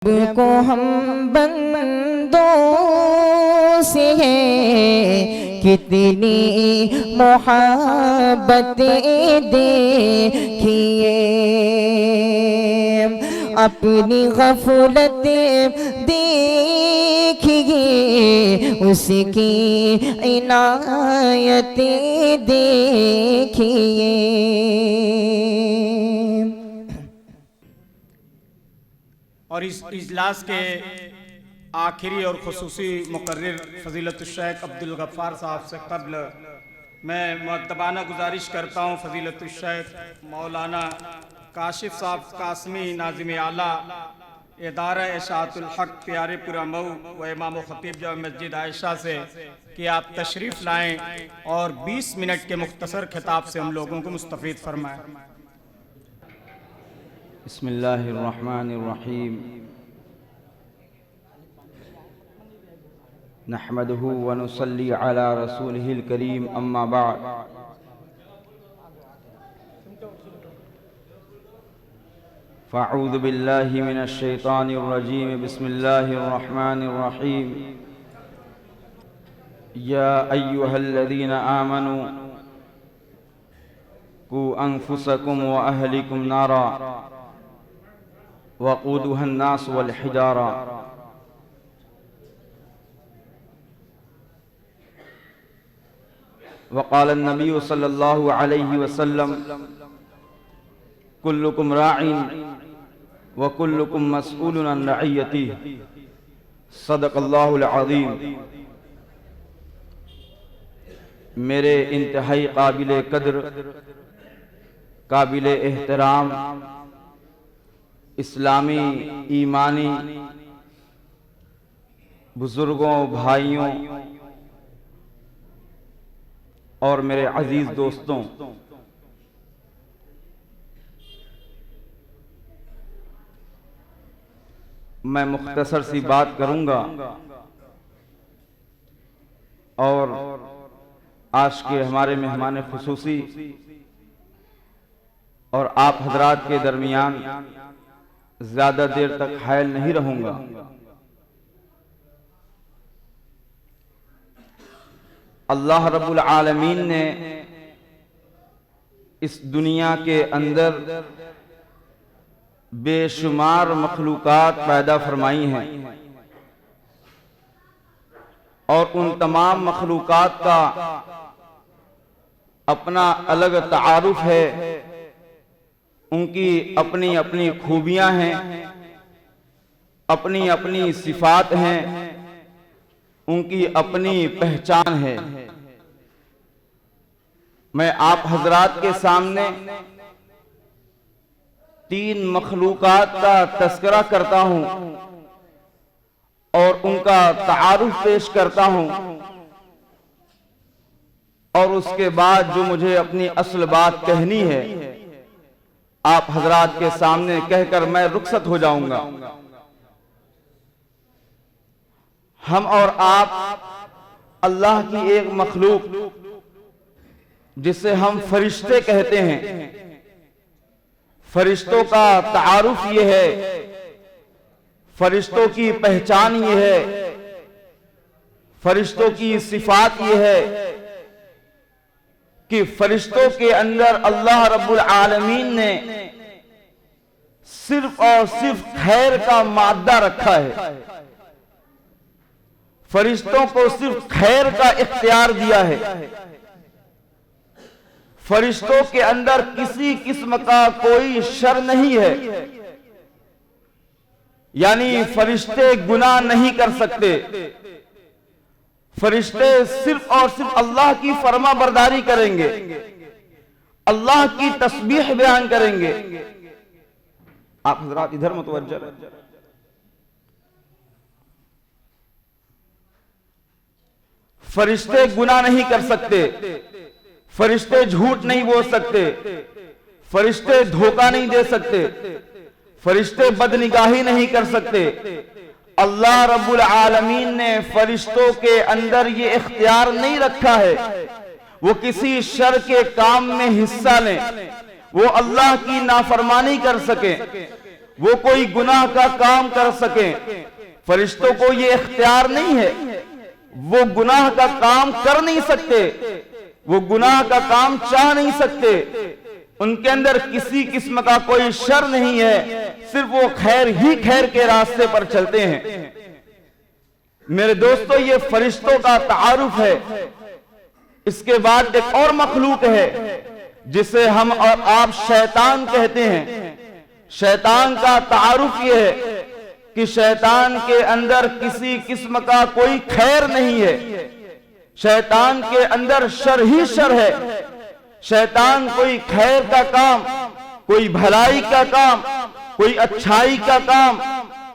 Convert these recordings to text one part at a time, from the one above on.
رب کو ہم بندوں سے ہے کتنی محبتیں دیکھیے، اپنی غفلت دیکھیے، اس کی عنایت دیکھیے۔ اور اس اجلاس کے آخری اور خصوصی مقرر فضیلت الشیخ عبدالغفار صاحب سے قبل میں مؤدبانہ گزارش کرتا ہوں فضیلت الشیخ مولانا کاشف صاحب قاسمی ناظم اعلیٰ ادارہ اشاعت الحق پیارے پورہ مئو و امام و خطیب جامع مسجد عائشہ سے کہ آپ تشریف لائیں اور 20 منٹ کے مختصر خطاب سے ہم لوگوں کو مستفید فرمائیں۔ بسم اللہ الرحمن الرحیم، نحمده ونصلی علی رسولہ الکریم، اما بعد فاعوذ باللہ من الشیطان الرجیم، بسم اللہ الرحمن الرحیم۔ یا ایہا الذین آمنوا قوا انفسکم واہلکم نارا وقودها الناس والحجارة۔ وقال النبي صلى الله عليه وسلم كلكم راع وكلكم مسؤول عن رعيته، صدق الله العظيم۔ میرے انتہائی قابل قدر، قابل احترام اسلامی ایمانی بزرگوں، بھائیوں اور میرے عزیز دوستوں، میں مختصر سی بات کروں گا اور آج کے ہمارے مہمان خصوصی اور آپ حضرات کے درمیان زیادہ دیر تک حائل نہیں رہوں گا۔ اللہ رب العالمین نے اس دنیا کے اندر بے شمار مخلوقات پیدا فرمائی ہیں، اور ان تمام مخلوقات کا اپنا الگ تعارف ہے، ان کی اپنی اپنی خوبیاں ہیں، اپنی اپنی صفات ہیں، ان کی اپنی پہچان ہے۔ میں آپ حضرات کے سامنے 3 مخلوقات کا تذکرہ کرتا ہوں اور ان کا تعارف پیش کرتا ہوں، اور اس کے بعد جو مجھے اپنی اصل بات کہنی ہے آپ حضرات کے سامنے کہہ کر میں رخصت ہو جاؤں گا۔ ہم اور آپ اللہ کی ایک مخلوق جسے ہم فرشتے کہتے ہیں، فرشتوں کا تعارف یہ ہے، فرشتوں کی پہچان یہ ہے، فرشتوں کی صفات یہ ہے کہ فرشتوں کے اندر اللہ رب العالمین نے صرف اور صرف خیر کا مادہ رکھا ہے، فرشتوں کو صرف خیر کا اختیار دیا ہے، فرشتوں کے اندر کسی قسم کا کوئی شر نہیں ہے، یعنی فرشتے گناہ نہیں کر سکتے، فرشتے صرف اور صرف اللہ کی فرما برداری کریں گے، اللہ کی تسبیح بیان کریں گے۔ آپ حضرات ادھر متوجہ رہیں۔ فرشتے گناہ نہیں کر سکتے، فرشتے جھوٹ نہیں بول سکتے، فرشتے دھوکہ نہیں دے سکتے، فرشتے بدنگاہی نہیں کر سکتے۔ اللہ رب العالمین نے فرشتوں کے اندر یہ اختیار نہیں رکھا ہے وہ کسی شر کے کام میں حصہ لیں، وہ اللہ کی نافرمانی کر سکیں، وہ کوئی گناہ کا کام کر سکیں. فرشتوں کو یہ اختیار نہیں ہے، وہ گناہ کا کام کر نہیں سکتے، وہ گناہ کا کام چاہ نہیں سکتے، ان کے اندر کسی قسم کا کوئی شر نہیں ہے، صرف وہ خیر ہی خیر کے راستے پر چلتے ہیں. میرے دوستو، یہ فرشتوں کا تعارف ہے. اس کے بعد ایک اور مخلوق ہے جسے ہم اور آپ شیطان کہتے ہیں. شیطان کا تعارف یہ ہے کہ شیطان کے اندر کسی قسم کا کوئی خیر نہیں ہے، شیطان کے اندر شر ہی شر ہے. شیطان کوئی خیر کا کام، کوئی بھلائی کا کام، کوئی اچھائی کا کام،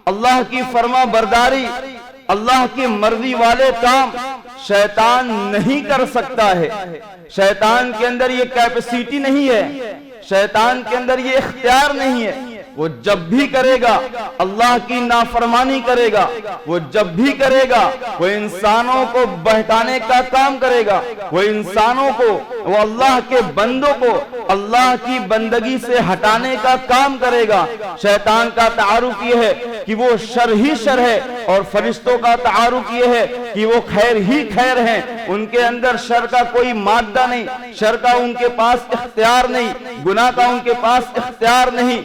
اللہ کی فرما برداری، اللہ کی مرضی والے کام شیطان نہیں کر سکتا ہے. شیطان کے اندر یہ کیپیسٹی نہیں ہے، شیطان کے اندر یہ اختیار نہیں ہے. وہ جب بھی کرے گا اللہ کی نافرمانی کرے گا، وہ جب بھی کرے گا وہ انسانوں کو بہکانے کا کام کرے گا، وہ انسانوں کو، وہ اللہ کے بندوں کو اللہ کی بندگی سے ہٹانے کا کام کرے گا. شیطان کا تعارف یہ ہے کہ وہ شر ہی شر ہے، اور فرشتوں کا تعارف یہ ہے کہ وہ خیر ہی خیر ہیں. ان کے اندر شر کا کوئی مادہ نہیں، شر کا ان کے پاس اختیار نہیں، گناہ کا ان کے پاس اختیار نہیں.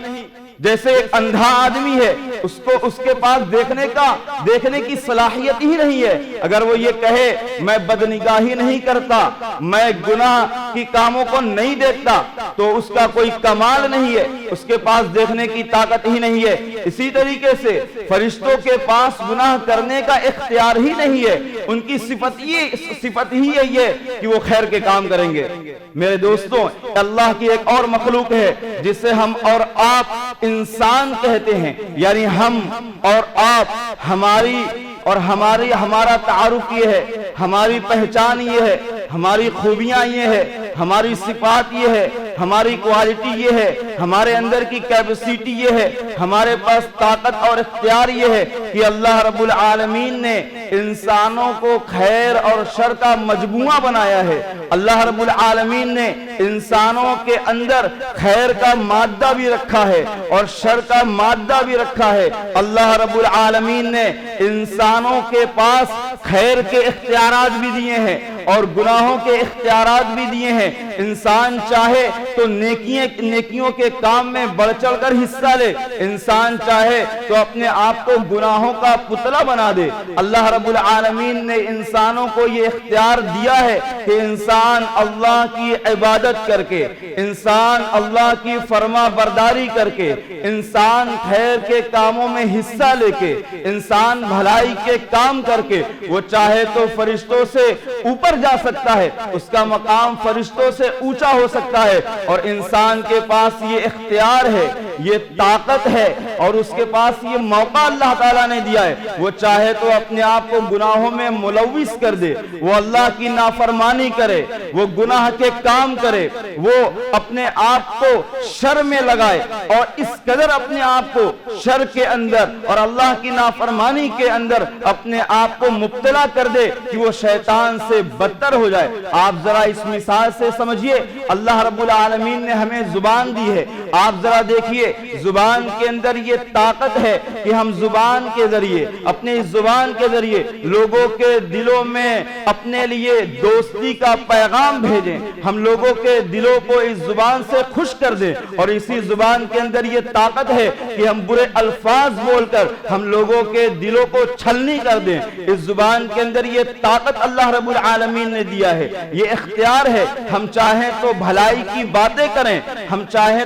جیسے ایک اندھا آدمی ہے، اس کو اس کے پاس دیکھنے کی صلاحیت ہی نہیں ہے. اگر وہ یہ کہے میں بدنگاہی نہیں کرتا، میں گناہ کی کاموں کو نہیں دیکھتا، تو اس کا کوئی کمال نہیں ہے، اس کے پاس دیکھنے کی طاقت ہی نہیں ہے. اسی طریقے سے فرشتوں کے پاس گناہ کرنے کا اختیار ہی نہیں ہے. ان کی صفت ہی ہے یہ کہ وہ خیر کے کام کریں گے. میرے دوستوں، اللہ کی ایک اور مخلوق ہے جسے ہم اور آپ انسان کہتے ہیں. یعنی ہم اور آپ، ہمارا تعارف یہ ہے، ہماری پہچان یہ ہے، ہماری خوبیاں یہ ہے، ہماری صفات یہ ہے، ہماری کوالٹی یہ ہے، ہمارے اندر کی کیپیسٹی یہ ہے، ہمارے پاس طاقت اور اختیار یہ ہے کہ اللہ رب العالمین نے انسانوں کو خیر اور شر کا مجموعہ بنایا ہے. اللہ رب العالمین نے انسانوں کے اندر خیر کا مادہ بھی رکھا ہے اور شر کا مادہ بھی رکھا ہے. اللہ رب العالمین نے انسانوں کے پاس خیر کے اختیارات بھی دیے ہیں اور گناہوں کے اختیارات بھی دیے ہیں. انسان چاہے تو نیکیوں کے کام میں بڑھ چڑھ کر حصہ لے، انسان چاہے تو اپنے آپ کو گناہوں کا پتلا بنا دے. اللہ رب العالمین نے انسانوں کو یہ اختیار دیا ہے کہ انسان اللہ کی عبادت کر کے، انسان اللہ کی فرما برداری کر کے، انسان خیر کے کاموں میں حصہ لے کے، انسان بھلائی کے کام کر کے، وہ چاہے تو فرشتوں سے اوپر جا سکتا ہے، اس کا مقام فرشتوں سے اونچا ہو سکتا ہے. اور انسان کے پاس یہ اختیار ہے، یہ طاقت ہے اور اس کے پاس یہ موقع اللہ تعالیٰ نے دیا ہے. وہ چاہے تو اپنے آپ کو گناہوں میں ملوث کر دے، وہ اللہ کی نافرمانی کرے، وہ گناہ کے کام کرے، وہ اپنے آپ کو شر میں لگائے اور اس قدر اپنے آپ کو شر کے اندر اور اللہ کی نافرمانی کے اندر اپنے آپ کو مبتلا کر دے کہ وہ شیطان سے بدتر ہو جائے. آپ ذرا اس مثال سے سمجھیے، اللہ رب العالمین نے ہمیں زبان دی ہے. آپ ذرا دیکھیے زبان کے اندر یہ طاقت ہے کہ ہم زبان کے ذریعے، اپنے اس زبان کے ذریعے لوگوں کے دلوں میں اپنے لیے دوستی کا پیغام بھیجیں، ہم لوگوں کے دلوں کو اس زبان سے خوش کر دیں. اور اسی زبان کے اندر یہ طاقت ہے کہ ہم برے الفاظ بول کر ہم لوگوں کے دلوں کو چھلنی کر دیں. اس زبان کے اندر یہ طاقت اللہ رب العالمین نے دیا ہے، یہ اختیار ہے. ہم چاہیں تو بھلائی کی باتیں کریں، ہم چاہیں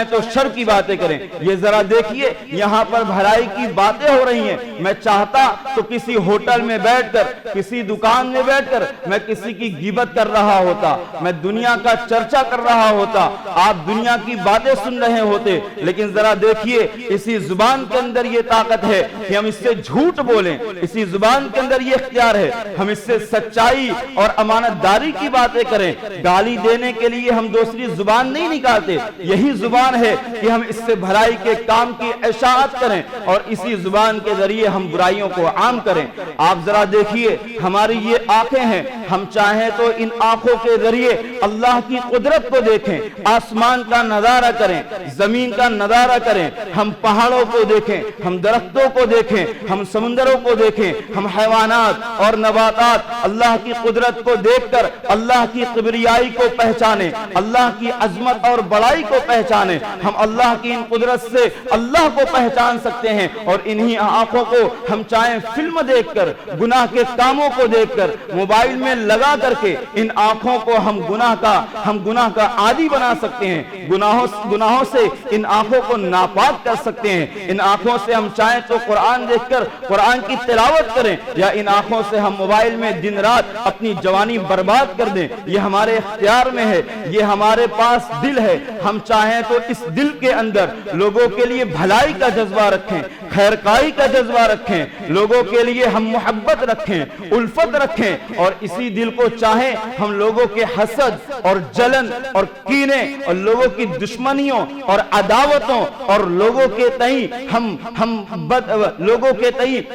تو شر کی باتیں کریں. یہ ذرا دیکھیے یہاں پر بھلائی کی باتیں ہو رہی ہیں. میں چاہتا تو کسی ہوٹل میں بیٹھ کر، کسی دکان میں بیٹھ کر میں کسی کی غیبت کر رہا ہوتا، میں دنیا کا چرچا کر رہا ہوتا، آپ دنیا کی باتیں سن رہے ہوتے. لیکن ذرا دیکھیے اسی زبان کے اندر یہ طاقت ہے کہ ہم اس سے جھوٹ بولیں. اسی زبان کے اندر یہ اختیار ہے ہم اس سے سچائی اور امانت داری کی باتیں کریں. گالی دینے کے لیے ہم دوسری زبان نہیں نکالتے، یہی زبان ہے کہ ہم اس سے بھلائی کے کام کی اشاعت کریں اور اسی زبان کے ذریعے ہم برائیوں کو عام کریں. آپ ذرا دیکھیے ہماری یہ آنکھیں ہیں، ہم چاہیں تو ان آنکھوں کے ذریعے اللہ کی قدرت کو دیکھیں، آسمان کا نظارہ کریں، زمین کا نظارہ کریں، ہم پہاڑوں کو دیکھیں، ہم درختوں کو دیکھیں، ہم سمندروں کو دیکھیں، ہم حیوانات اور نباتات اللہ کی قدرت کو دیکھ کر اللہ کی کبریائی کو پہچانیں، اللہ کی عظمت اور بڑائی کو پہچانیں۔ ہم اللہ کی ان قدرت سے اللہ کو پہچان سکتے ہیں، اور انہی آنکھوں کو ہم چاہیں فلم دیکھ کر، گناہ کے کاموں کو دیکھ کر، موبائل میں لگا کر کے ان آنکھوں کو ہم گناہ کا عادی بنا سکتے ہیں، گناہوں سے ان آنکھوں کو ناپاک کر سکتے ہیں۔ ان آنکھوں سے ہم چاہیں تو قرآن دیکھ کر قرآن کی تلاوت کریں، یا ان آنکھوں سے ہم موبائل میں دن رات اپنی جوانی برباد کر دیں۔ یہ ہمارے اختیار میں ہے، یہ ہمارے پاس دل ہے، ہم چاہیں تو اس دل کے اندر لوگوں کے لیے بھلائی کا جذبہ رکھیں، خیرخواہی کا جذبہ رکھیں، لوگوں کے لیے ہم محبت رکھیں، الفت رکھیں، اور اسی دل کو چاہیں ہم لوگوں کے حسد اور جلن اور کینے اور لوگوں کی دشمنیوں اور عداوتوں اور لوگوں کے تئیں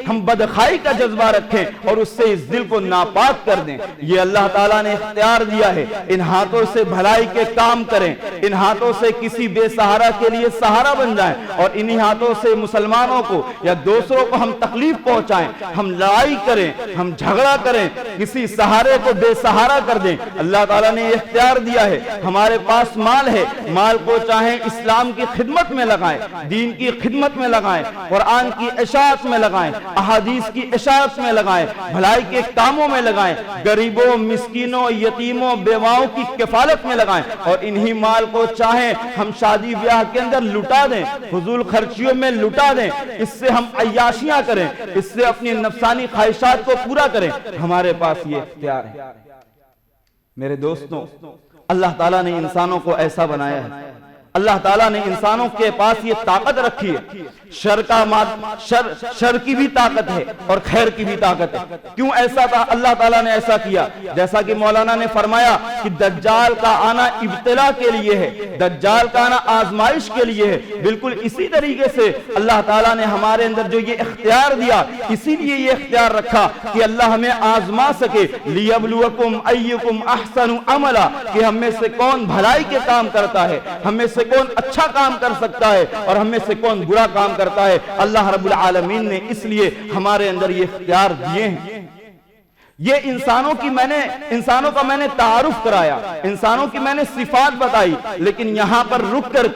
ہم بدخواہی کا جذبہ رکھیں، اور اس سے اس دل کو ناپاک کر دیں۔ یہ اللہ تعالیٰ نے اختیار دیا ہے، ان ہاتھوں سے بھلائی کے کام کریں، ان ہاتھوں سے کسی بے سہارا کے لیے سہارا بن جائیں، اور انہی ہاتھوں سے مسلمانوں کو یا دوسروں کو ہم تکلیف پہنچائیں، ہم لڑائی کریں، ہم جھگڑا کریں، کسی سہارے کو بے سہارا کر دیں۔ اللہ تعالیٰ نے اختیار دیا ہے، ہمارے پاس مال ہے، مال کو چاہیں اسلام کی خدمت میں لگائیں، دین کی خدمت میں لگائیں، قرآن کی اشاعت میں لگائیں، احادیث کی اشاعت میں لگائیں، بھلائی کے کاموں میں لگائیں، غریبوں، مسکینوں، یتیموں، بیواؤں کی کفالت میں لگائیں، اور انہی مال کو چاہیں ہم شادی بیاہ کے اندر لٹا دیں، فضول خرچیوں میں لٹا دیں، اس سے ہم عیاشیاں کریں، اس سے اپنی نفسانی خواہشات کو پورا کریں۔ ہمارے پاس یہ اختیار ہے۔ میرے دوستوں، اللہ تعالیٰ نے انسانوں کو ایسا بنایا ہے، اللہ تعالیٰ نے انسانوں کے پاس یہ طاقت رکھی ہے، شر کی بھی طاقت ہے اور خیر کی بھی طاقت ہے۔ کیوں ایسا تھا؟ اللہ تعالیٰ نے ایسا کیا، جیسا کہ مولانا نے فرمایا کہ دجال کا آنا ابتلا کے لیے ہے، دجال کا آنا آزمائش کے لیے ہے۔ بالکل اسی طریقے سے اللہ تعالیٰ نے ہمارے اندر جو یہ اختیار دیا، اسی لیے یہ اختیار رکھا کہ اللہ ہمیں آزما سکے، لیبلوکم ایکم احسن عملا، کہ ہم میں سے کون بھلائی کے کام کرتا ہے، ہم میں سے کون اچھا کام کر سکتا ہے، اور ہم میں سے کون برا کام کرتا ہے۔ اللہ رب العالمین نے اس لیے ہمارے اندر یہ اختیار دیے ہیں۔ یہ انسانوں کا میں نے تعارف کرایا، انسانوں کی میں نے صفات بتائی، لیکن یہاں پر رک کر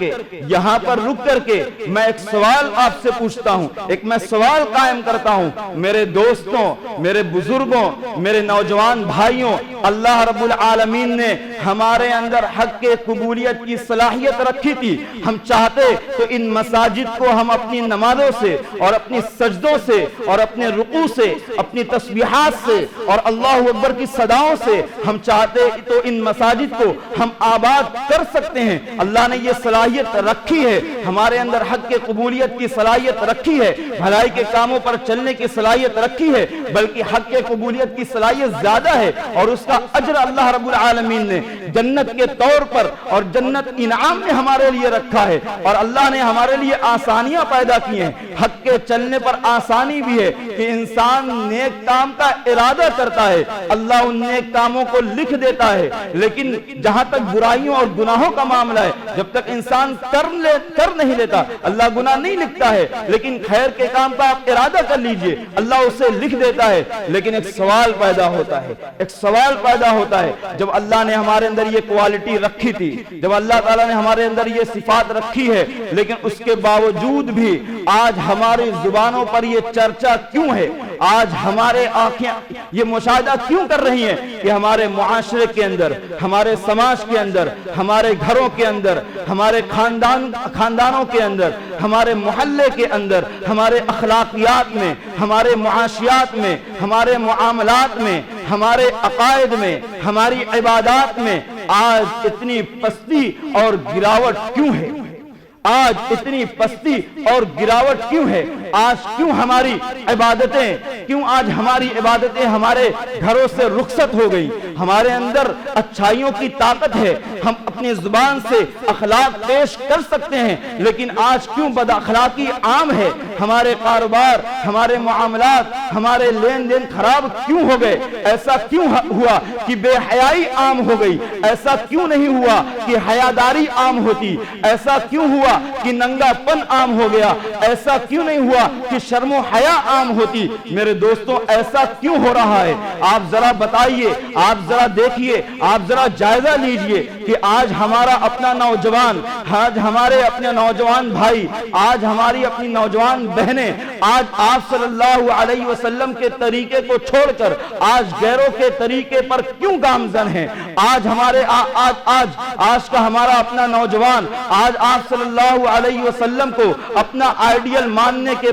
کے میں ایک سوال آپ سے پوچھتا ہوں، میں سوال قائم کرتا ہوں، میرے دوستوں، میرے بزرگوں، میرے نوجوان بھائیوں، اللہ رب العالمین نے ہمارے اندر حق کے قبولیت کی صلاحیت رکھی تھی۔ ہم چاہتے تو ان مساجد کو ہم اپنی نمازوں سے اور اپنی سجدوں سے اور اپنے رکوع سے، اپنی تسبیحات سے اور اللہ اکبر کی صداؤں سے ہم چاہتے تو ان مساجد کو ہم آباد کر سکتے ہیں۔ اللہ نے یہ صلاحیت رکھی ہے، ہمارے اندر حق کے قبولیت کی صلاحیت رکھی ہے، بھلائی کے کاموں پر چلنے کی صلاحیت رکھی ہے، بلکہ حق کے قبولیت کی صلاحیت زیادہ ہے، اور اس کا اجر اللہ رب العالمین نے جنت کے طور پر اور جنت انعام میں ہمارے لیے رکھا ہے، اور اللہ نے ہمارے لیے آسانیاں پیدا کی ہیں۔ حق کے چلنے پر آسانی بھی ہے کہ انسان نیک کام کا ارادہ کرتا ہے، اللہ ان نیک کاموں کو لکھ دیتا ہے، لیکن جہاں تک برائیوں اور گناہوں کا معاملہ ہے، جب تک انسان کر نہیں لیتا اللہ گناہ نہیں لکھتا ہے، لیکن خیر کے کام کا آپ ارادہ کر لیجئے، اللہ اسے لکھ دیتا ہے۔ لیکن ایک سوال پیدا ہوتا ہے، جب اللہ نے ہمارے اندر یہ کوالٹی رکھی تھی، جب اللہ تعالیٰ نے ہمارے اندر یہ صفات رکھی ہے، لیکن اس کے باوجود بھی آج ہماری زبانوں پر یہ چرچا کیوں ہے؟ آج ہمارے آنکھیں یہ مشاہدہ کیوں کر رہی ہیں کہ ہمارے معاشرے کے اندر، ہمارے سماج کے اندر، ہمارے گھروں کے اندر، ہمارے خاندانوں کے اندر، ہمارے محلے کے اندر، ہمارے اخلاقیات میں، ہمارے معاشیات میں، ہمارے معاملات میں، ہمارے عقائد میں، ہماری عبادات میں آج اتنی پستی اور گراوٹ کیوں ہے؟ آج اتنی پستی اور گراوٹ کیوں ہے؟ آج کیوں ہماری عبادتیں ہمارے گھروں سے رخصت ہو گئی؟ ہمارے اندر اچھائیوں کی طاقت ہے، ہم اپنی زبان سے اخلاق پیش کر سکتے ہیں، لیکن آج کیوں بد اخلاقی عام ہے؟ ہمارے کاروبار، ہمارے معاملات، ہمارے لین دین خراب کیوں ہو گئے؟ ایسا کیوں ہوا کہ بے حیائی عام ہو گئی؟ ایسا کیوں نہیں ہوا کہ حیاداری عام ہوتی؟ ایسا کیوں ہوا کہ ننگا پن عام ہو گیا؟ ایسا کیوں نہیں ہوا کہ شرم و حیا عام ہوتی؟ میرے دوستوں، ایسا کیوں ہو رہا ہے؟ آپ ذرا بتائیے، آپ ذرا دیکھیے، آپ ذرا جائزہ لیجئے کہ آج ہمارا اپنا نوجوان، آج ہمارے اپنے نوجوان بھائی، آج ہماری اپنی نوجوان بہنیں آج آپ صلی اللہ علیہ وسلم کے طریقے کو چھوڑ کر آج غیروں کے طریقے پر کیوں گامزن ہیں؟ آج ہمارے آج کا ہمارا اپنا نوجوان آج آپ صلی اللہ علیہ وسلم کو اپنا آئیڈیل ماننے کے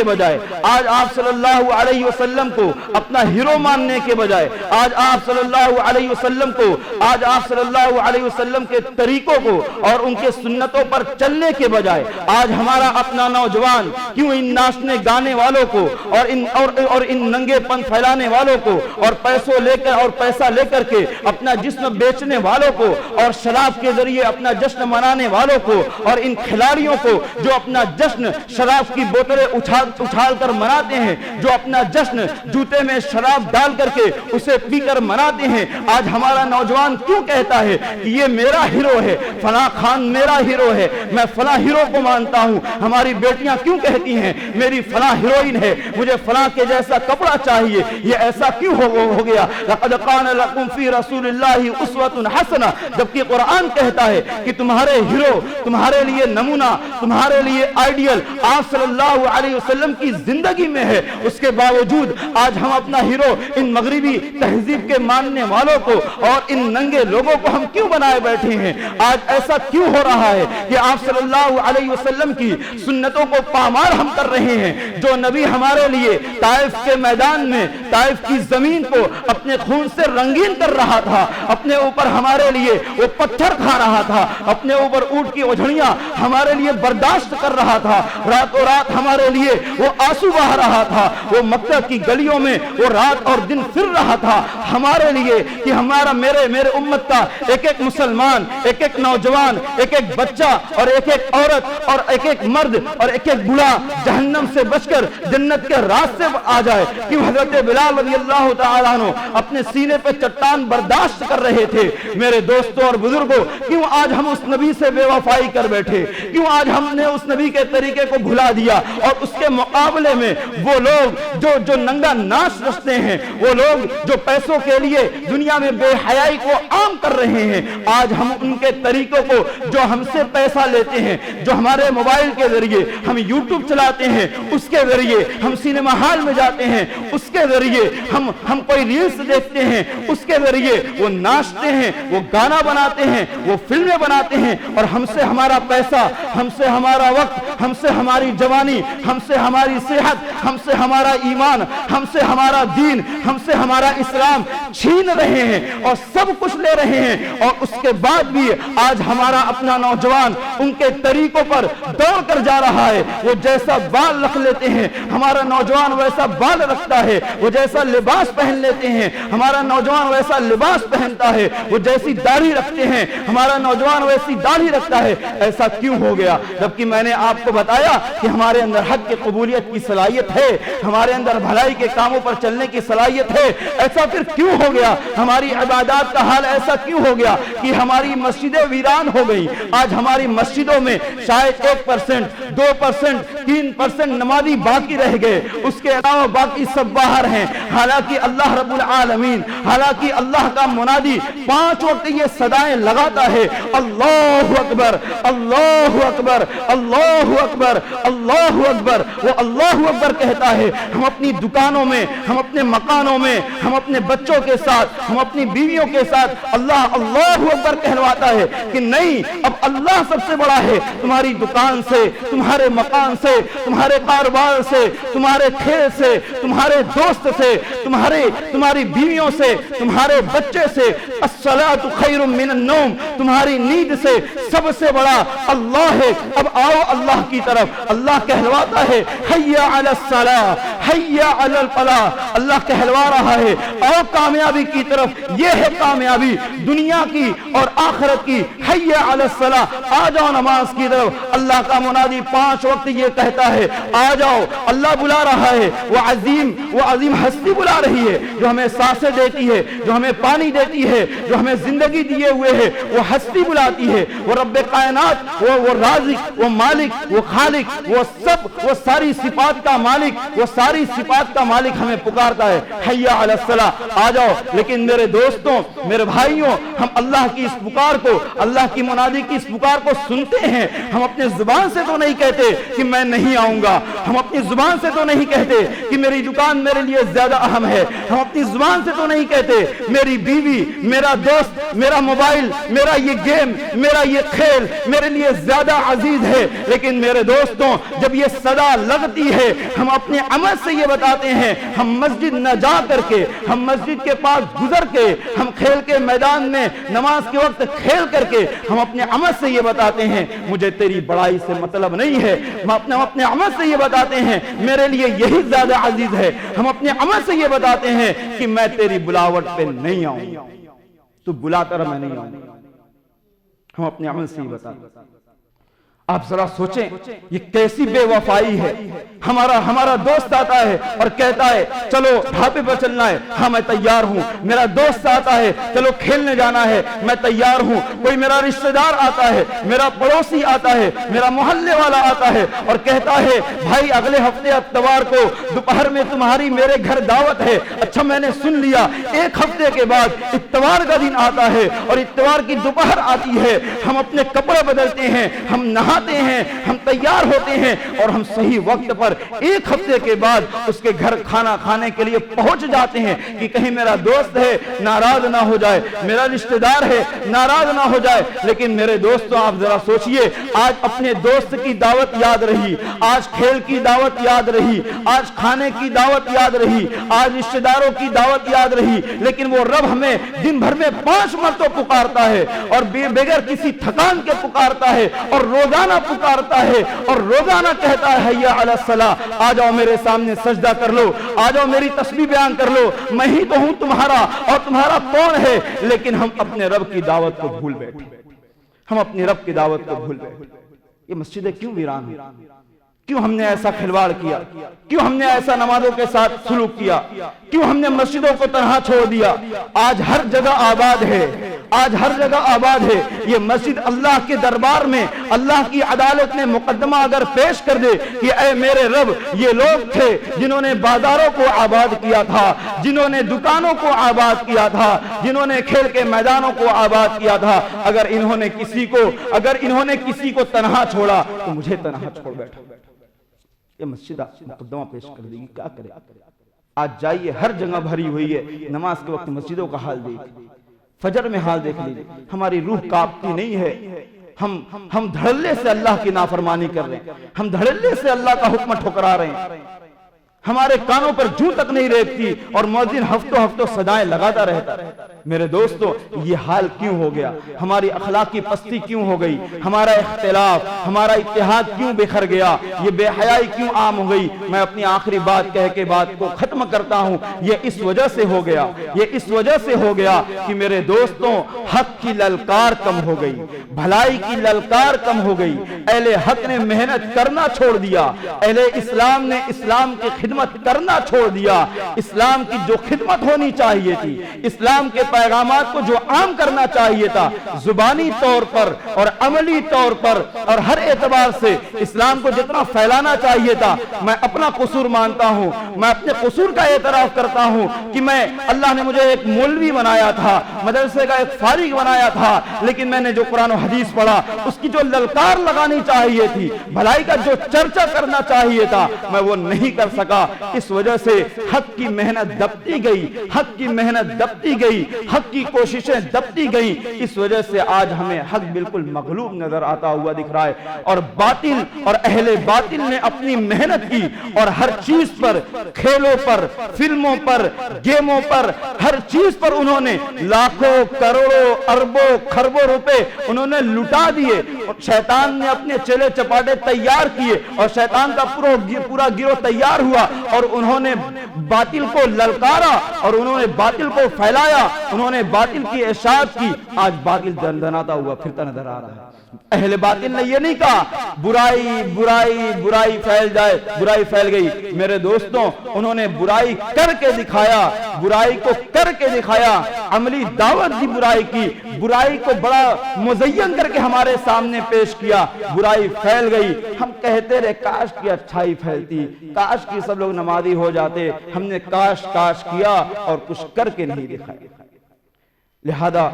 بجائے آج آپ صلی اللہ علیہ وسلم کو اپنا ہیرو ماننے کے بجائے آج آپ صلی اللہ علیہ وسلم کو آج آپ صلی اللہ علیہ وسلم کے طریقوں کو اور ان کے سنتوں پر چلنے کے بجائے آج ہمارا اپنا نوجوان کیوں ان ناچنے گانے والوں کو اور ان ننگے پن پھیلانے والوں کو اور پیسہ لے کر کے اپنا جسم بیچنے والوں کو اور شراب کے ذریعے اپنا جشن منانے والوں کو اور ان کھلاڑیوں کو جو اپنا جشن شراب کی بوتلیں اچھال کر مناتے ہیں، جو اپنا جشن جوتے میں شراب ڈال کر کے اسے پی کر مناتے ہیں، آج ہمارا نوجوان کیوں کہتا ہے کہ یہ میرا ہیرو ہے، فلاں خان میرا ہیرو ہے، میں فلاں ہیرو کو مانتا ہوں؟ ہماری بیٹیاں کیوں کہتی ہیں میری فلاں ہیروئن ہے، مجھے فلاں کے جیسا کپڑا چاہیے؟ یہ ایسا کیوں ہو گیا؟ لقد کان لکم فی رسول اللہ اسوۃ حسنہ، جبکہ قرآن کہتا ہے کہ تمہارے ہیرو، تمہارے لیے نمونہ، تمہارے لیے آئیڈیل آپ صلی اللہ علیہ وسلم کی زندگی میں ہے۔ اس کے باوجود آج ہم اپنا ہیرو ان مغربی تہذیب کے ماننے والوں کو اور ان ننگے لوگوں کو ہم کیوں بنائے بیٹھے ہیں؟ آج ایسا کیوں ہو رہا ہے کہ آپ صلی اللہ علیہ وسلم کی سنتوں کو پامال ہم کر رہے ہیں؟ جو نبی ہمارے لیے طائف کے میدان میں، طائف کی زمین کو اپنے خون سے رنگین کر رہا تھا، اپنے اوپر ہمارے لیے وہ پتھر کھا رہا تھا، اپنے اوپر اونٹ کی اوجھڑیاں ہمارے لیے برداشت کر رہا تھا، راتوں رات ہمارے لیے وہ آنسو بہا رہا تھا، وہ مکہ کی گلیوں میں وہ رات اور دن پھر رہا تھا ہمارے لیے کہ ہمارا میرے امت کا ایک ایک مسلمان، ایک ایک نوجوان، ایک ایک بچہ اور ایک ایک عورت اور ایک ایک مرد اور ایک ایک بوڑھا جہنم سے بچ کر جنت کے راستے پر آ جائے۔ کیوں حضرت بلال رضی اللہ تعالیٰ عنہ اپنے سینے پہ چٹان برداشت کر رہے تھے؟ میرے دوستوں اور بزرگوں، کیوں آج ہم اس نبی سے بے وفائی کر بیٹھے؟ کیوں آج ہم نے اس نبی کے طریقے کو بھلا دیا اور اس کے مقابلے میں وہ لوگ جو ننگا ناچ رچتے ہیں، وہ لوگ جو پیسوں کے لیے دنیا میں بے حیائی کو عام کر رہے ہیں، آج ہم ان کے طریقوں کو جو ہم سے پیسہ لیتے ہیں، جو ہمارے موبائل کے ذریعے ہم یوٹیوب چلاتے ہیں، اس کے ذریعے ہم سینما ہال میں جاتے ہیں، اس کے ذریعے ہم کوئی ریلز دیکھتے ہیں، اس کے ذریعے وہ ناچتے ہیں، وہ گانا بناتے ہیں، وہ فلمیں بناتے ہیں، اور ہم سے ہمارا پیسہ، ہم سے ہمارا وقت، ہم سے ہماری جوانی، ہم سے ہماری صحت، ہم سے ہمارا ایمان، ہم سے ہمارا دین، ہم سے ہمارا اسلام چھین رہے ہیں اور سب کچھ لے رہے ہیں، اور اس کے بعد بھی آج ہمارا اپنا نوجوان ان کے طریقوں پر دوڑ کر جا رہا ہے۔ وہ جیسا بال رکھ لیتے ہیں ہمارا نوجوان ویسا بال رکھتا ہے، وہ جیسا لباس پہن لیتے ہیں ہمارا نوجوان ویسا لباس پہنتا ہے، وہ جیسی داڑھی رکھتے ہیں ہمارا نوجوان ویسی داڑھی رکھتا ہے۔ ایسا کیوں ہو گیا؟ جبکہ میں نے آپ کو بتایا کہ ہمارے اندر حق کی قبولیت کی صلاحیت ہے، ہمارے اندر بھلائی کے کاموں پر چلنے کی صلاحیت ہے۔ ایسا پھر کیوں ہو گیا؟ ہماری عبادات کا حال ایسا کیوں ہو گیا کہ ہماری مسجدیں ویران ہو گئی؟ آج ہماری مسجدوں میں شاید 1%، 2%، 3% نمازی باقی رہ گئے، اس کے علاوہ باقی سب باہر ہیں۔ حالانکہ اللہ رب العالمین، حالانکہ اللہ کا منادی 5 وقت یہ صدائیں لگاتا ہے، اللہ اکبر، اللہ اکبر، اللہ اکبر، اللہ اکبر۔ وہ اللہ اکبر کہتا ہے، ہم اپنی دکانوں میں، ہم اپنے مکانوں میں، ہم اپنے بچوں کے ساتھ، ہم اپنی بیویوں کے ساتھ اللہ اللہ اکبر کہلواتا ہے کہ نہیں، اب اللہ سب سے بڑا ہے۔ تمہاری دکان سے، تمہارے مکان سے، تمہارے کاروبار سے، تمہارے کھیت سے، تمہارے دوست سے، تمہاری بیویوں سے، تمہارے بچے سے، الصلاۃ خیر من النوم، تمہاری نیند سے سب سے بڑا اللہ ہے۔ اب آؤ اللہ کی طرف۔ اللہ کہلواتا ہے حی علی الصلاۃ، حیا علی الفلاح، اللہ کہلوا رہا ہے اور کامیابی کی طرف، یہ ہے کامیابی دنیا کی اور آخرت کی، حیا علی الصلاح، آ جاؤ نماز کی طرف۔ اللہ کا منادی 5 وقت یہ کہتا ہے آ جاؤ، اللہ بلا رہا ہے، وہ عظیم ہستی بلا رہی ہے جو ہمیں سانسیں دیتی ہے، جو ہمیں پانی دیتی ہے، جو ہمیں زندگی دیے ہوئے ہے، وہ ہستی بلاتی ہے، وہ رب کائنات، وہ رازق، وہ مالک، وہ خالق، وہ سب، وہ ساری صفات کا مالک، وہ ساری صفات کا مالک ہمیں پکارتا ہے حیا علی الصلاح، آ جاؤ۔ لیکن میرے دوستوں، میرے بھائیوں، ہم اللہ کی اس پکار کو، اللہ کی منادی کی اس پکار کو سنتے ہیں، ہم اپنے زبان سے تو نہیں کہتے کہ میں نہیں آؤں گا، ہم اپنی زبان سے تو نہیں کہتے کہ میری دکان میرے لیے زیادہ اہم ہے، ہم اپنی زبان سے تو نہیں کہتے میری بیوی، میرا دوست، میرا موبائل، میرا یہ گیم، میرا یہ کھیل میرے لیے زیادہ عزیز ہے، لیکن میرے دوستوں جب یہ صدا لگتی ہے ہم اپنے عمل سے یہ بتاتے ہیں، ہم مسجد نہ جا کر کے، ہم مسجد کے پاس گزر کے، ہم کھیل کے میدان میں نماز کے وقت کھیل کر کے ہم اپنے عمل سے یہ بتاتے ہیں مجھے تیری بڑائی سے مطلب نہیں ہے، ہم اپنے عمل سے یہ بتاتے ہیں میرے لیے یہی زیادہ عزیز ہے، ہم اپنے عمل سے یہ بتاتے ہیں کہ میں تیری بلاوٹ پہ نہیں آؤں، تو بلاتا رہا میں نہیں آؤں، ہم اپنے عمل سے یہ بتاتے ہیں۔ آپ ذرا سوچیں یہ کیسی بے وفائی ہے، ہمارا دوست آتا ہے اور کہتا ہے چلو ڈھابے پر چلنا ہے، ہاں میں تیار ہوں، میرا دوست آتا ہے چلو کھیلنے جانا ہے، میں تیار ہوں، کوئی میرا رشتہ دار آتا ہے، میرا پڑوسی آتا ہے، میرا محلے والا آتا ہے اور کہتا ہے بھائی اگلے ہفتے اتوار کو دوپہر میں تمہاری میرے گھر دعوت ہے، اچھا میں نے سن لیا۔ ایک ہفتے کے بعد اتوار کا دن آتا ہے اور اتوار کی دوپہر آتی ہے، ہم اپنے کپڑے بدلتے ہیں، ہم نہاتے ہیں، ہم تیار ہوتے ہیں اور ہم صحیح وقت پر ایک ہفتے کے بعد اس کے گھر کھانا کھانے کے لیے پہنچ جاتے ہیں کہ کہیں میرا دوست ہے ناراض نہ ہو جائے، میرا رشتہ دار ہے ناراض نہ ہو جائے۔ لیکن میرے دوستوں آپ ذرا سوچئے، آج اپنے دوست کی دعوت یاد رہی، آج کھیل کی دعوت یاد رہی، آج کھانے کی دعوت یاد رہی، آج رشتہ داروں کی دعوت یاد رہی، لیکن وہ رب ہمیں دن بھر میں 5 مرتبہ پکارتا ہے اور بغیر کسی تھکان کے پکارتا ہے اور روزانہ پکارتا ہے اور روزانہ کہتا ہے حیا علی الصلاح، آ جاؤ میرے سامنے سجدہ کر لو، آ جاؤ میری تسبیح بیان کر لو، میں ہی تو ہوں تمہارا اور تمہارا کون ہے۔ لیکن ہم اپنے رب کی دعوت کو بھول بیٹھے، ہم اپنے رب کی دعوت کو بھول بیٹھے۔ یہ مسجدیں کیوں ویران ہیں؟ کیوں ہم نے ایسا کھلواڑ کیا؟ کیوں ہم نے ایسا نمازوں کے ساتھ سلوک کیا؟ کیوں ہم نے مسجدوں کو تنہا چھوڑ دیا؟ آج ہر جگہ آباد ہے، آج ہر جگہ آباد ہے۔ یہ مسجد اللہ کے دربار میں اللہ کی عدالت میں مقدمہ اگر پیش کر دے کہ اے میرے رب یہ لوگ تھے جنہوں نے بازاروں کو آباد کیا تھا، جنہوں نے دکانوں کو آباد کیا تھا، جنہوں نے کھیل کے میدانوں کو آباد کیا تھا، اگر انہوں نے کسی کو تنہا چھوڑا تو مجھے تنہا چھوڑ بیٹھا۔ یہ مسجد مقدمہ پیش کر دے گی، کیا کرے؟ آج جائیے ہر جگہ بھری ہوئی ہے، نماز کے وقت مسجدوں کا حال دیکھ، فجر میں حال دیکھ لیجیے، ہماری روح کانپتی نہیں ہے، ہم دھڑلے سے اللہ کی نافرمانی کر رہے ہیں، ہم دھڑلے سے اللہ کا حکم ٹھکرا رہے ہیں، ہمارے کانوں پر جوں تک نہیں ریکتی اور مؤذن ہفتوں صدائیں لگاتا رہتا۔ میرے دوستو یہ حال کیوں ہو گیا؟ ہماری اخلاقی پستی کیوں ہو گئی؟ ہمارا اختلاف، ہمارا اتحاد کیوں بکھر گیا؟ یہ بے حیائی کیوں عام ہو گئی؟ میں اپنی آخری بات کہہ کے بات کو ختم کرتا ہوں، یہ اس وجہ سے ہو گیا، یہ اس وجہ سے ہو گیا کہ میرے دوستوں حق کی للکار کم ہو گئی، بھلائی کی للکار کم ہو گئی، اہل حق نے محنت کرنا چھوڑ دیا، اہل اسلام نے اسلام کی خدمت کرنا چھوڑ دیا، اسلام کی جو خدمت ہونی چاہیے تھی، اسلام کے پیغامات کو جو عام کرنا چاہیے تھا، زبانی طور پر اور عملی طور پر اور ہر اعتبار سے اسلام کو جتنا پھیلانا چاہیے تھا، میں اپنا قصور مانتا ہوں، میں اپنے قصور کا اعتراف کرتا ہوں کہ اللہ نے مجھے ایک مولوی بنایا تھا، مدرسے کا ایک فارغ بنایا تھا، لیکن میں نے جو قرآن و حدیث پڑھا اس کی جو للکار لگانی چاہیے تھی، بھلائی کا جو چرچا کرنا چاہیے تھا، میں وہ نہیں کر سکا۔ اس وجہ سے حق کی محنت دبتی گئی، حق کی محنت دبتی گئی، حق کی کوششیں دبتی گئیں، اس وجہ سے آج ہمیں حق بالکل مغلوب نظر آتا ہوا دکھ رہا ہے، اور باطل اور اہل باطل نے اپنی محنت کی اور ہر چیز پر، کھیلوں پر، فلموں پر، گیموں پر، ہر چیز پر انہوں نے لاکھوں کروڑوں اربوں خربوں روپے انہوں نے لٹا دیے، اور شیطان نے اپنے چیلے چپاٹے تیار کیے اور شیطان کا پورا گروہ تیار ہوا اور انہوں نے باطل کو للکارا اور انہوں نے باطل کو پھیلایا، انہوں نے باطل کی اشاعت کی۔ آج باطل دندناتا ہوا پھرتا نظر آ رہا ہے۔ اہل باطل نے یہ نہیں کہا برائی برائی برائی پھیل جائے، برائی پھیل گئی۔ میرے دوستوں، انہوں نے برائی کر کے دکھایا، برائی کو کر کے دکھایا، عملی دعوت دی برائی کی، برائی کو بڑا مزین کر کے ہمارے سامنے پیش کیا، برائی پھیل گئی۔ ہم کہتے رہے کاش کی اچھائی پھیلتی، کاش کی سب لوگ نمازی ہو جاتے، ہم نے کاش کیا اور کچھ کر کے نہیں دکھایا۔ لہذا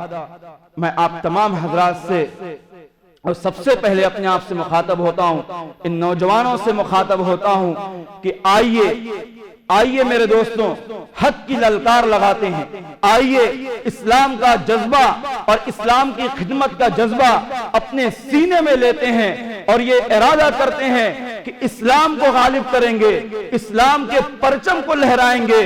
میں آپ تمام حضرات سے اور سب سے پہلے اپنے آپ سے مخاطب ہوتا ہوں، ان نوجوانوں سے مخاطب ہوتا ہوں کہ آئیے میرے دوستوں، حق کی للکار لگاتے ہیں، آئیے اسلام کا جذبہ اور اسلام کی خدمت کا جذبہ اپنے سینے میں لیتے ہیں اور یہ ارادہ کرتے ہیں کہ اسلام کو غالب کریں گے، اسلام کے پرچم کو لہرائیں گے،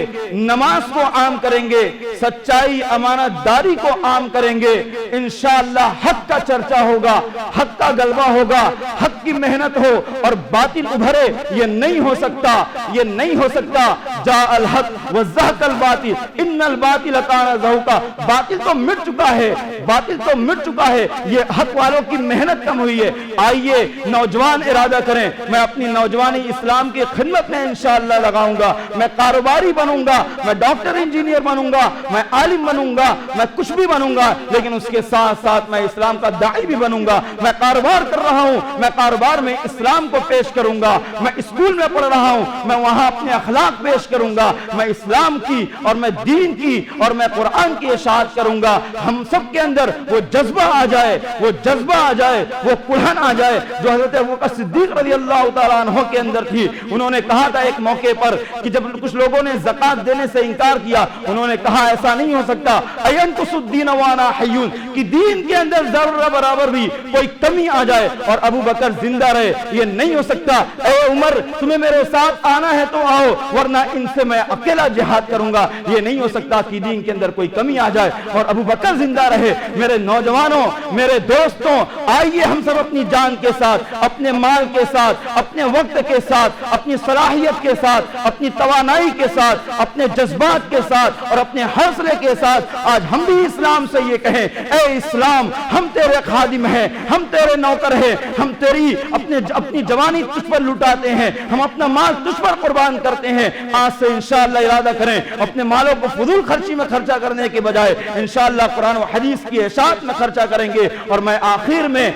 نماز کو عام کریں گے، سچائی امانت داری کو عام کریں گے۔ انشاءاللہ حق کا چرچا ہوگا، حق کا غلبہ ہوگا، حق کی محنت ہو اور باطل ابھرے۔ یہ نہیں ہو سکتا، یہ نہیں ہو سکتا۔ جاء الحق وزهق الباطل ان الباطل كان زهوقا۔ باطل تو مٹ چکا ہے، باطل تو مٹ چکا ہے، یہ حق والوں کی محنت کم ہوئی ہے۔ آئیے نوجوان ارادہ کریں، میں اپنی نوجوانی اسلام کی خدمت میں انشاءاللہ لگاؤں گا، میں کاروباری بنوں گا، میں ڈاکٹر انجینئر بنوں گا، میں عالم بنوں گا، میں کچھ بھی بنوں گا، لیکن اس کے ساتھ ساتھ میں اسلام کا داعی بھی بنوں گا۔ میں کاروبار کر رہا ہوں، میں کاروبار میں اسلام کو پیش کروں گا۔ میں اسکول میں پڑھ رہا ہوں، میں وہاں اپنے اخلاق پیش کروں گا، میں اسلام کی اور میں دین کی اور میں قرآن کی اشاعت کروں گا۔ ہم سب کے اندر وہ جذبہ آ جائے، وہ جذبہ آ جائے، وہ کلہن آ جائے جو حضرت ابوبکر صدیق رضی اللہ تعالیٰ عنہ کے اندر تھی۔ انہوں نے کہا تھا ایک موقع پر کہ جب کچھ لوگوں نے زکوٰۃ دینے سے انکار کیا، انہوں نے کہا ایسا نہیں ہو سکتا، اَيَنْقُصُ الدِّينَ وَأَنَا حَيٌّ، کہ دین کے اندر ذرہ برابر بھی کوئی کمی آ جائے اور ابو بکر زندہ رہے، یہ نہیں ہو سکتا۔ اے عمر، تمہیں میرے ساتھ آنا ہے تو آؤ، ورنہ ان سے میں اکیلا جہاد کروں گا۔ یہ نہیں ہو سکتا کہ دین کے اندر کوئی کمی آ جائے اور ابو بکر زندہ رہے۔ میرے نوجوانوں، میرے دوستوں، آئیے ہم سب اپنی جان کے ساتھ، اپنے مال کے ساتھ، اپنے وقت کے ساتھ، اپنی صلاحیت کے ساتھ، اپنی توانائی کے ساتھ، اپنے جذبات کے ساتھ اور اپنے حوصلے کے ساتھ آج ہم بھی اسلام سے یہ کہیں، اے اسلام، ہم تیرے خادم ہیں، ہم تیرے نوکر ہیں، ہم تیری اپنی جوانی تجھ پر لٹاتے ہیں، ہم اپنا مال تجھ پر قربان کرتے ہیں۔ آج سے انشاءاللہ ارادہ کریں اپنے مالوں کو فضول خرچی میں خرچہ کرنے کے بجائے انشاءاللہ قرآن و حدیث کی اشاعت میں خرچہ کریں گے۔ اور میں آخر میں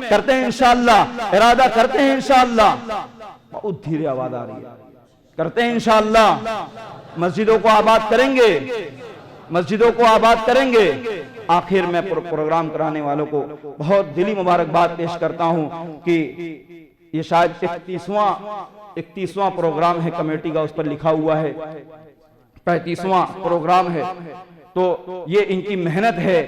کرتے ہیں انشاءاللہ، ارادہ کرتے ہیں انشاءاللہ، بہت دھیرے آواز آ رہی ہے، کرتے ہیں انشاءاللہ مسجدوں کو آباد کریں گے، مسجدوں کو آباد کریں گے۔ آخر میں پروگرام کرانے والوں کو بہت دلی مبارکباد پیش کرتا ہوں کہ یہ شاید 31واں پروگرام ہے کمیٹی کا، اس پر لکھا ہوا ہے 35واں پروگرام ہے، تو یہ ان کی محنت ہے۔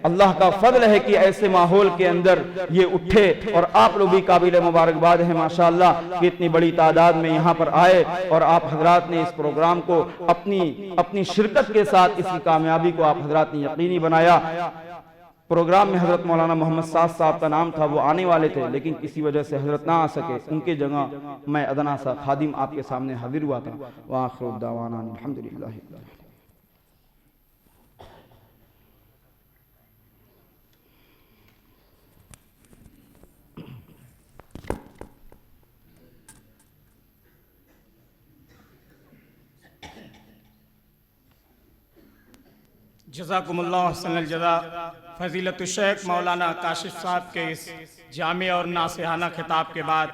اللہ کا فضل ہے کہ ایسے ماحول کے اندر یہ اٹھے اور آپ لوگ بھی قابل مبارکباد ہیں ماشاءاللہ کہ اتنی بڑی تعداد میں یہاں پر آئے اور آپ حضرات نے اس پروگرام کو اپنی شرکت کے ساتھ اس کی کامیابی کو آپ حضرات نے یقینی بنایا۔ پروگرام میں حضرت مولانا محمد سعد صاحب کا نام تھا، وہ آنے والے تھے لیکن کسی وجہ سے حضرت نہ آ سکے، ان کے جگہ میں ادنا سا خادم آپ کے سامنے حاضر ہوا تھا۔ وآخر دعوانا الحمدللہ۔ جزاکم اللہ حسن الجزا۔ فضیلت الشیخ مولانا کاشف صاحب کے اس جامع اور ناصحانہ خطاب کے بعد